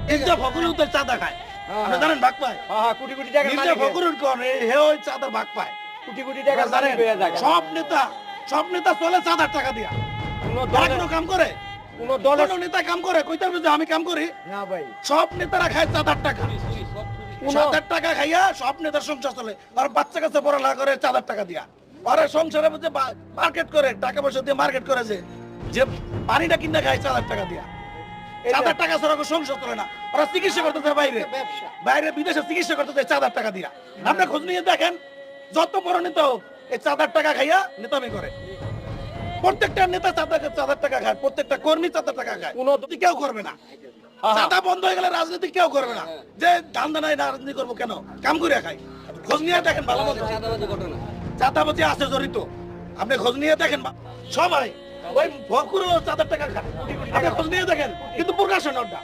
মির্জা ফখরুল তো চাঁদা খায়, আপনি জানেন ভাগ পায়? হ্যাঁ কোটি কোটি টাকার মির্জা মালিক ফখরুল কোন হে ওই চাঁদার ভাগ পায়, কোটি কোটি টাকার জানেন? মালিক হয়ে যায় সব নেতা চলে চাঁদার টাকা দিয়া। কোন তারা দলের কোনো কাম করে? কোন দলের কোন নেতা কাম করে? কইতে হবে যে আমি কাম করি? না ভাই সব নেতারা খায় চাঁদার টাকা। কোন চাঁদার টাকা খাইয়া সব নেতার সংসার চলে। আর বাচ্চা কাছে পড়ালেখা করে চাঁদার টাকা দিয়া। আর সংসারের মধ্যে মার্কেট করে, টাকা পয়সা দিয়ে মার্কেট করে, যে পানিটা কিনে খায় চাঁদার টাকা দিয়া। চাঁদার টাকা ছাড়া কোনো সংসার চলে না। ওরা চিকিৎসা করতেছে বাইরে, বাইরে বিদেশে চিকিৎসা করতেছে চাঁদার টাকা দিয়া। আপনি খোঁজ নিয়ে দেখেন, যত বড় নেতা হোক এই চাঁদার টাকা খাইয়া নেতামি করে। প্রত্যেকটা নেতা চাঁদার টাকা খায়, প্রত্যেকটা কর্মী চাঁদার টাকা খায়। কোনো কেউ করবে না। চাঁদা বন্ধ হয়ে গেলে রাজনীতি কেউ করবে না। যে ধান্দা নাই রাজনীতি করবো কেন? কাম করে খাই। খোঁজ নিয়ে দেখেন ভালো মতো চাঁদাবাজি আছে জড়িত। আপনি খোঁজ নিয়ে দেখেন সবাই ওই ভকুরও চাঁদার টাকা খায়। আপনি খোঁজ নিয়ে দেখেন, কিন্তু প্রকাশন ওটা